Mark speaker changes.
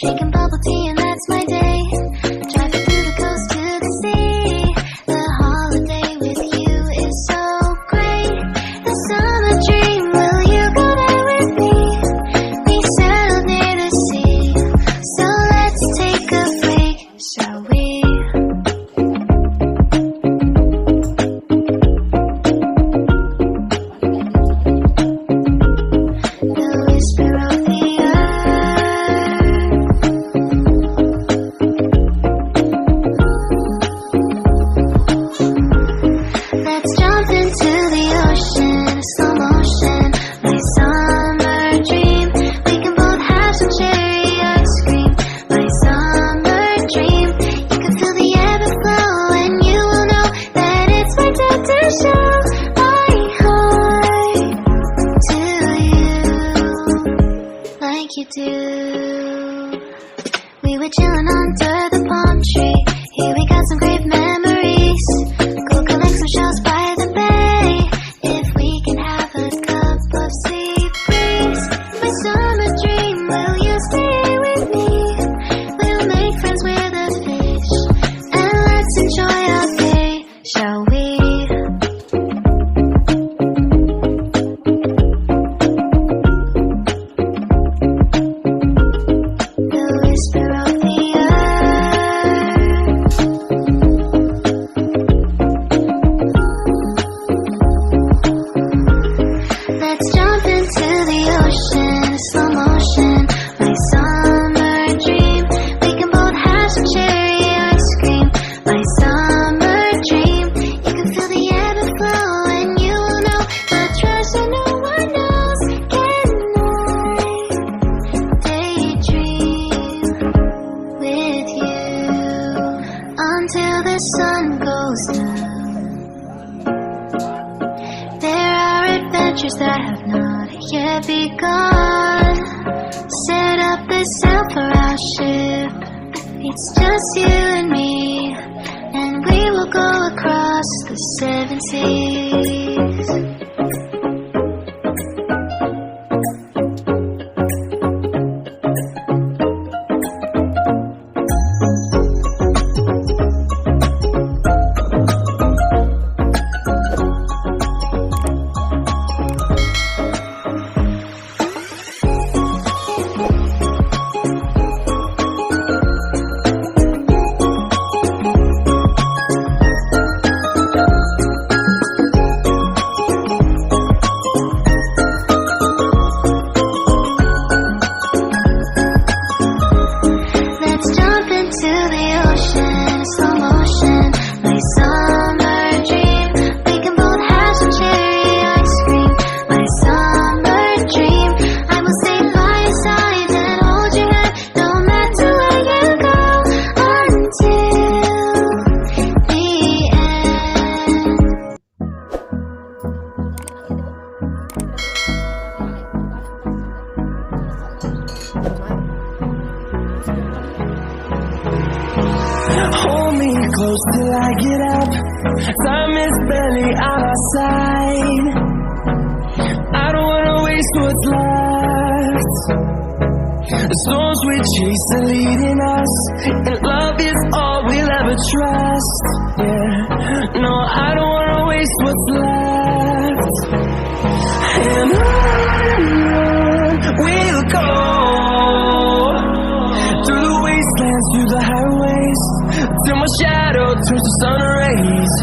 Speaker 1: Drinking bubble tea and that's my day. Driving through the coast to the sea. The holiday with you is so great. The summer dream, will you go there with me? We settled near the sea, so let's take a break, shall we? The whisper of the let's jump into the ocean, slow motion, my summer dream. We can both have some cherry ice cream, my summer dream. You can feel the ebb and flow, and you will know that it's my time to show my heart to you, like you do. We were chilling under the palm tree. Here we got some great memories. Go collect some shells by the bay. If we can have a cup of sea breeze. My summer dream, will you stay with me? We'll make friends with the fish, and let's enjoy our day, shall we? The whisper of the let's jump into the ocean, slow motion, my summer dream. We can both have some cherry ice cream, my summer dream. You can feel the ebb and flow, and you will know the treasure no one knows. Can I daydream with you until the sun goes down? There are adventures that have not yet begun. Set up the sail for our ship. It's just you and me, and we will go across the 7 seas. Let's jump into the ocean, slow motion, my summer dream. We can both have some cherry ice cream, my summer dream. I will stay by your side and hold your hand, no matter where you go, until the end.
Speaker 2: Hold me close till I get up. Time is barely on our side. I don't wanna waste what's left. The storms we chase are leading us, and love is all we'll ever trust. Yeah, no, I don't wanna waste what's left. And on we'll go, through the wastelands, through the highways, till my shadow turns to sun rays.